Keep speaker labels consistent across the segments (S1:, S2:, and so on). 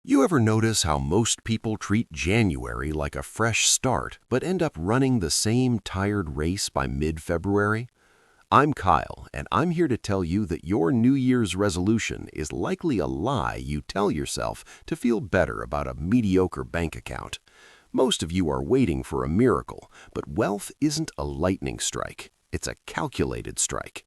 S1: You ever notice how most people treat January like a fresh start, but end up running the same tired race by mid-February? I'm Kyle, and I'm here to tell you that your New Year's resolution is likely a lie you tell yourself to feel better about a mediocre bank account. Most of you are waiting for a miracle, but wealth isn't a lightning strike. It's a calculated strike.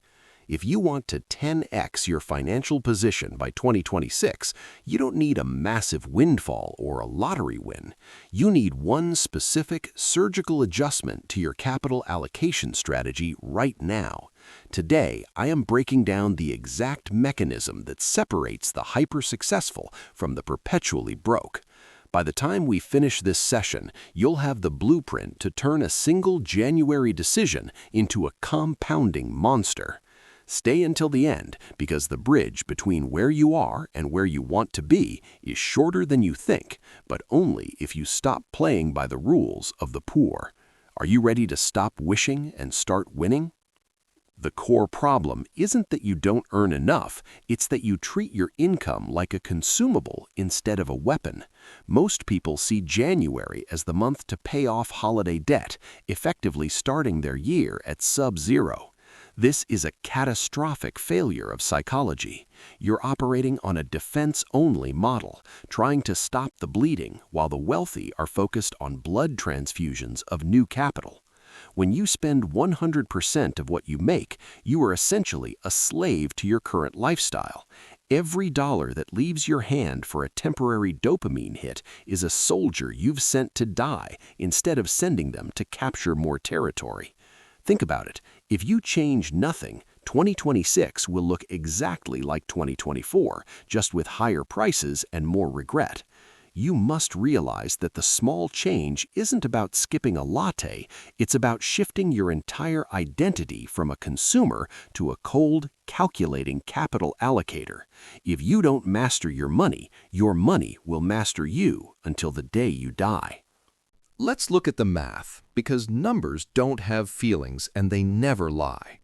S1: If you want to 10x your financial position by 2026, you don't need a massive windfall or a lottery win. You need one specific surgical adjustment to your capital allocation strategy right now. Today, I am breaking down the exact mechanism that separates the hyper-successful from the perpetually broke. By the time we finish this session, you'll have the blueprint to turn a single January decision into a compounding monster. Stay until the end, because the bridge between where you are and where you want to be is shorter than you think, but only if you stop playing by the rules of the poor. Are you ready to stop wishing and start winning? The core problem isn't that you don't earn enough, it's that you treat your income like a consumable instead of a weapon. Most people see January as the month to pay off holiday debt, effectively starting their year at sub-zero. This is a catastrophic failure of psychology. You're operating on a defense-only model, trying to stop the bleeding while the wealthy are focused on blood transfusions of new capital. When you spend 100% of what you make, you are essentially a slave to your current lifestyle. Every dollar that leaves your hand for a temporary dopamine hit is a soldier you've sent to die instead of sending them to capture more territory. Think about it. If you change nothing, 2026 will look exactly like 2024, just with higher prices and more regret. You must realize that the small change isn't about skipping a latte, it's about shifting your entire identity from a consumer to a cold, calculating capital allocator. If you don't master your money will master you until the day you die.
S2: Let's look at the math, because numbers don't have feelings and they never lie.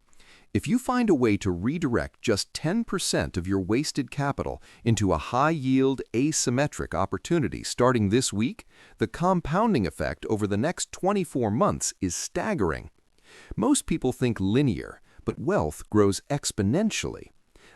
S2: If you find a way to redirect just 10% of your wasted capital into a high-yield, asymmetric opportunity starting this week, the compounding effect over the next 24 months is staggering. Most people think linear, but wealth grows exponentially.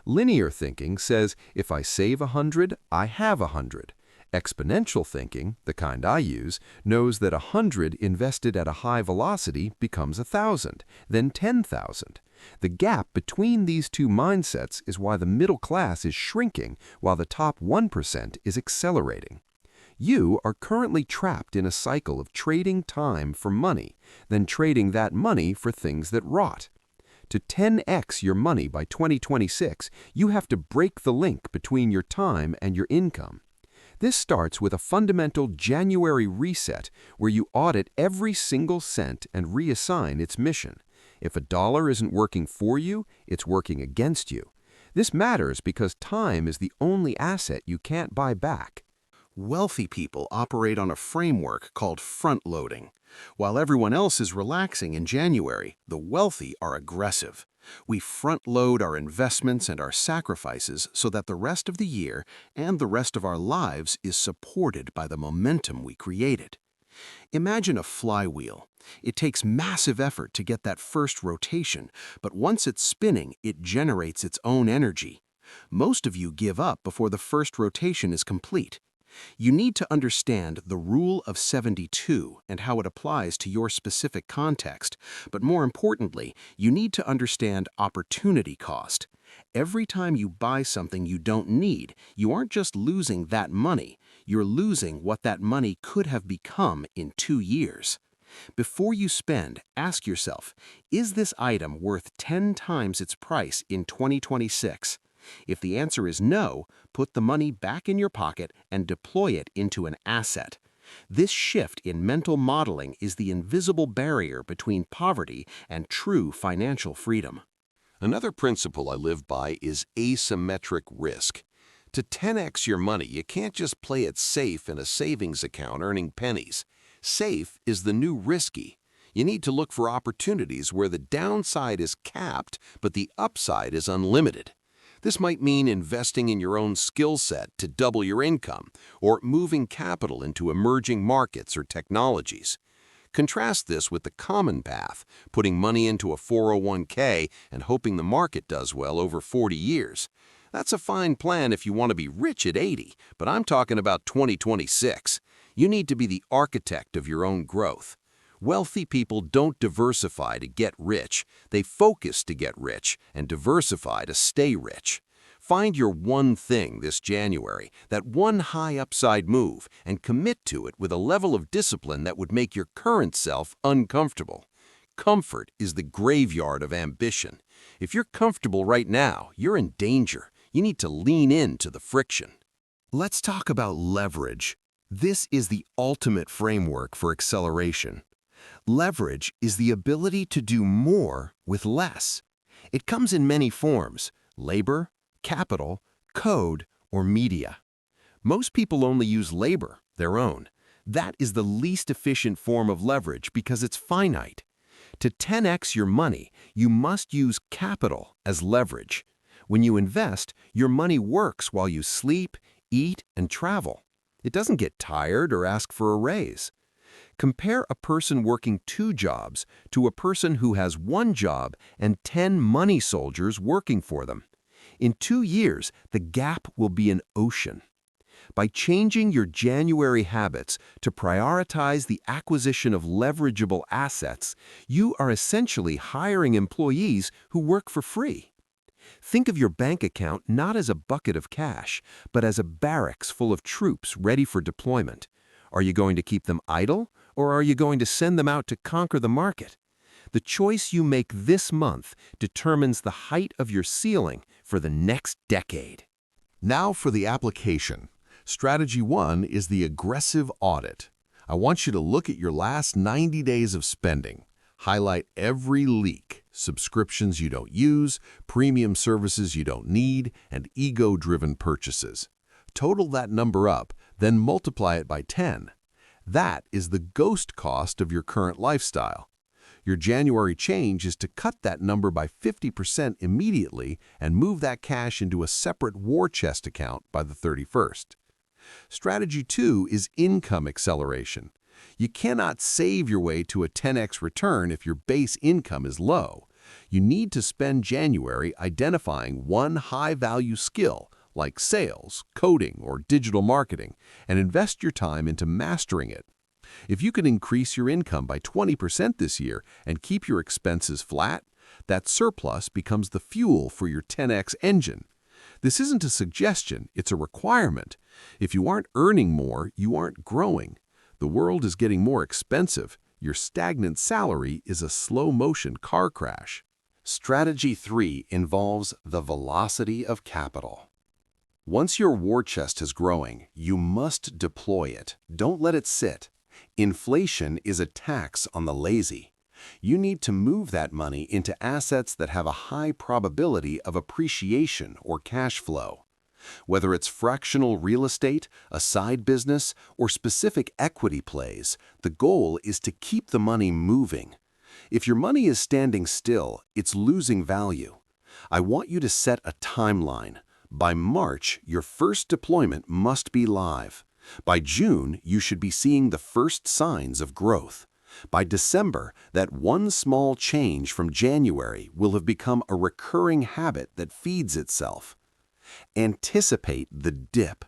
S2: Linear thinking says if I save 100, I have 100. Exponential thinking, the kind I use, knows that 100 invested at a high velocity becomes 1,000, then 10,000. The gap between these two mindsets is why the middle class is shrinking while the top 1% is accelerating. You are currently trapped in a cycle of trading time for money, then trading that money for things that rot. To 10x your money by 2026, you have to break the link between your time and your income. This starts with a fundamental January reset where you audit every single cent and reassign its mission. If a dollar isn't working for you, it's working against you. This matters because time is the only asset you can't buy back.
S1: Wealthy people operate on a framework called front-loading. While everyone else is relaxing in January, the wealthy are aggressive. We front-load our investments and our sacrifices so that the rest of the year and the rest of our lives is supported by the momentum we created. Imagine a flywheel. It takes massive effort to get that first rotation, but once it's spinning, it generates its own energy. Most of you give up before the first rotation is complete. You need to understand the Rule of 72 and how it applies to your specific context, but more importantly, you need to understand opportunity cost. Every time you buy something you don't need, you aren't just losing that money, you're losing what that money could have become in 2 years. Before you spend, ask yourself, is this item worth 10 times its price in 2026? If the answer is no, put the money back in your pocket and deploy it into an asset. This shift in mental modeling is the invisible barrier between poverty and true financial freedom.
S3: Another principle I live by is asymmetric risk. To 10x your money, you can't just play it safe in a savings account earning pennies. Safe is the new risky. You need to look for opportunities where the downside is capped, but the upside is unlimited. This might mean investing in your own skill set to double your income, or moving capital into emerging markets or technologies. Contrast this with the common path, putting money into a 401k and hoping the market does well over 40 years. That's a fine plan if you want to be rich at 80, but I'm talking about 2026. You need to be the architect of your own growth. Wealthy people don't diversify to get rich. They focus to get rich and diversify to stay rich. Find your one thing this January, that one high upside move, and commit to it with a level of discipline that would make your current self uncomfortable. Comfort is the graveyard of ambition. If you're comfortable right now, you're in danger. You need to lean into the friction.
S1: Let's talk about leverage. This is the ultimate framework for acceleration. Leverage is the ability to do more with less. It comes in many forms: labor, capital, code, or media. Most people only use labor, their own. That is the least efficient form of leverage because it's finite. To 10x your money, you must use capital as leverage. When you invest, your money works while you sleep, eat, and travel. It doesn't get tired or ask for a raise. Compare a person working 2 jobs to a person who has 1 job and 10 money soldiers working for them. In 2 years, the gap will be an ocean. By changing your January habits to prioritize the acquisition of leverageable assets, you are essentially hiring employees who work for free. Think of your bank account not as a bucket of cash, but as a barracks full of troops ready for deployment. Are you going to keep them idle, or are you going to send them out to conquer the market? The choice you make this month determines the height of your ceiling for the next decade.
S2: Now for the application. Strategy 1 is the aggressive audit. I want you to look at your last 90 days of spending. Highlight every leak, subscriptions you don't use, premium services you don't need, and ego-driven purchases. Total that number up, then multiply it by 10. That is the ghost cost of your current lifestyle. Your January change is to cut that number by 50% immediately and move that cash into a separate war chest account by the 31st. Strategy 2 is income acceleration. You cannot save your way to a 10x return if your base income is low. You need to spend January identifying one high-value skill, like sales, coding, or digital marketing, and invest your time into mastering it. If you can increase your income by 20% this year and keep your expenses flat, that surplus becomes the fuel for your 10x engine. This isn't a suggestion, it's a requirement. If you aren't earning more, you aren't growing. The world is getting more expensive. Your stagnant salary is a slow-motion car crash.
S1: Strategy 3 involves the velocity of capital. Once your war chest is growing, you must deploy it. Don't let it sit. Inflation is a tax on the lazy. You need to move that money into assets that have a high probability of appreciation or cash flow. Whether it's fractional real estate, a side business, or specific equity plays, the goal is to keep the money moving. If your money is standing still, it's losing value. I want you to set a timeline. By March, your first deployment must be live. By June, you should be seeing the first signs of growth. By December, that one small change from January will have become a recurring habit that feeds itself. Anticipate the dip.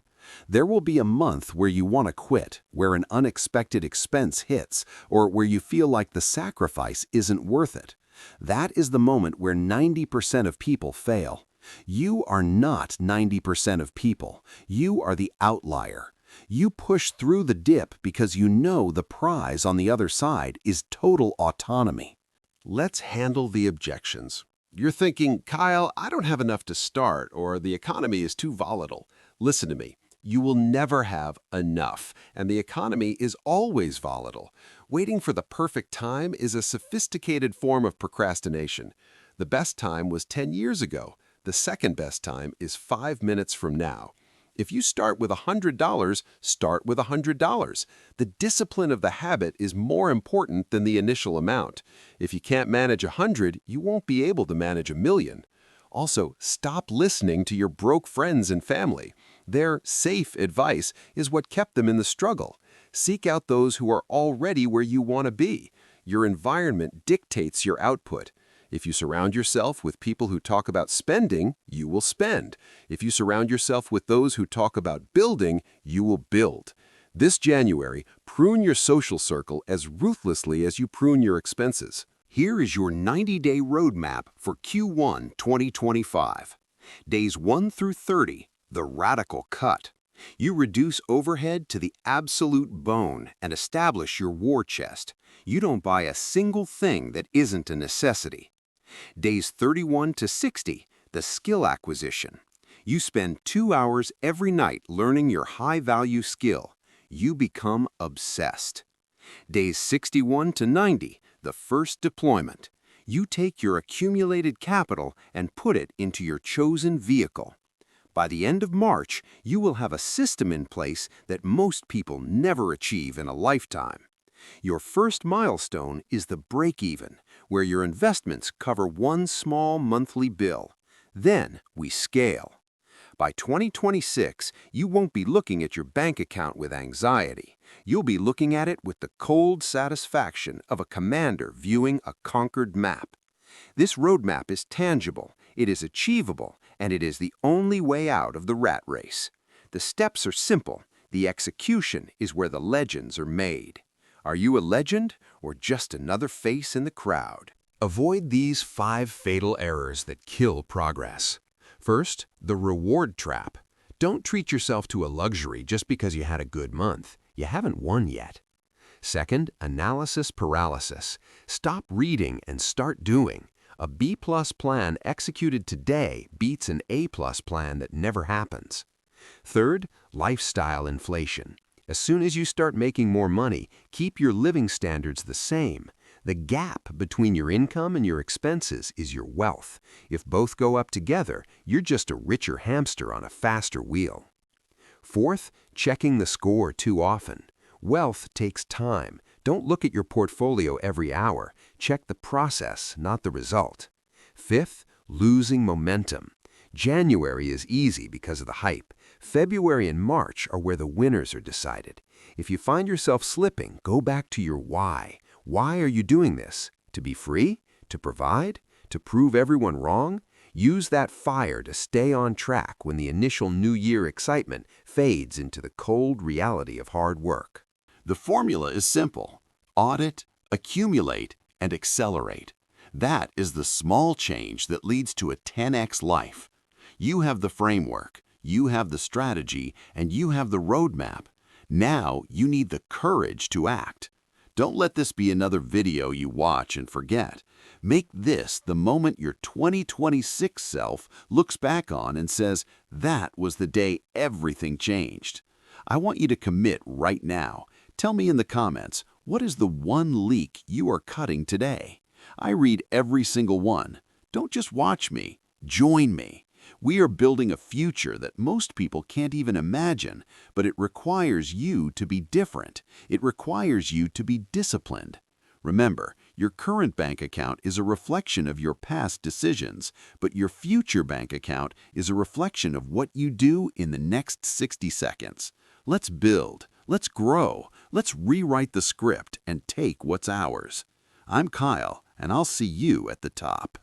S1: There will be a month where you want to quit, where an unexpected expense hits, or where you feel like the sacrifice isn't worth it. That is the moment where 90% of people fail. You are not 90% of people. You are the outlier. You push through the dip because you know the prize on the other side is total autonomy.
S3: Let's handle the objections. You're thinking, Kyle, I don't have enough to start, or the economy is too volatile. Listen to me. You will never have enough, and the economy is always volatile. Waiting for the perfect time is a sophisticated form of procrastination. The best time was 10 years ago. The second best time is 5 minutes from now. If you start with $100, start with $100. The discipline of the habit is more important than the initial amount. If you can't manage 100, you won't be able to manage 1,000,000.
S1: Also, stop listening to your broke friends and family. Their safe advice is what kept them in the struggle. Seek out those who are already where you want to be. Your environment dictates your output. If you surround yourself with people who talk about spending, you will spend. If you surround yourself with those who talk about building, you will build. This January, prune your social circle as ruthlessly as you prune your expenses. Here is your 90-day roadmap for Q1 2025. Days 1 through 30, the radical cut. You reduce overhead to the absolute bone and establish your war chest. You don't buy a single thing that isn't a necessity. Days 31 to 60, the skill acquisition. You spend 2 hours every night learning your high-value skill. You become obsessed. Days 61 to 90, the first deployment. You take your accumulated capital and put it into your chosen vehicle. By the end of March, you will have a system in place that most people never achieve in a lifetime. Your first milestone is the break-even, where your investments cover one small monthly bill. Then we scale. By 2026, you won't be looking at your bank account with anxiety. You'll be looking at it with the cold satisfaction of a commander viewing a conquered map. This roadmap is tangible, it is achievable, and it is the only way out of the rat race. The steps are simple. The execution is where the legends are made. Are you a legend or just another face in the crowd?
S2: Avoid these 5 fatal errors that kill progress. First, the reward trap. Don't treat yourself to a luxury just because you had a good month. You haven't won yet. Second, analysis paralysis. Stop reading and start doing. A B-plus plan executed today beats an A-plus plan that never happens. Third, lifestyle inflation. As soon as you start making more money, keep your living standards the same. The gap between your income and your expenses is your wealth. If both go up together, you're just a richer hamster on a faster wheel. Fourth, checking the score too often. Wealth takes time. Don't look at your portfolio every hour. Check the process, not the result. Fifth, losing momentum. January is easy because of the hype. February and March are where the winners are decided. If you find yourself slipping, go back to your why. Why are you doing this? To be free? To provide? To prove everyone wrong? Use that fire to stay on track when the initial New Year excitement fades into the cold reality of hard work.
S3: The formula is simple. Audit, accumulate, and accelerate. That is the small change that leads to a 10x life. You have the framework, you have the strategy, and you have the roadmap. Now you need the courage to act. Don't let this be another video you watch and forget. Make this the moment your 2026 self looks back on and says, that was the day everything changed. I want you to commit right now. Tell me in the comments, what is the one leak you are cutting today? I read every single one. Don't just watch me, join me. We are building a future that most people can't even imagine, but it requires you to be different. It requires you to be disciplined. Remember, your current bank account is a reflection of your past decisions, but your future bank account is a reflection of what you do in the next 60 seconds. Let's build, let's grow, let's rewrite the script and take what's ours. I'm Kyle, and I'll see you at the top.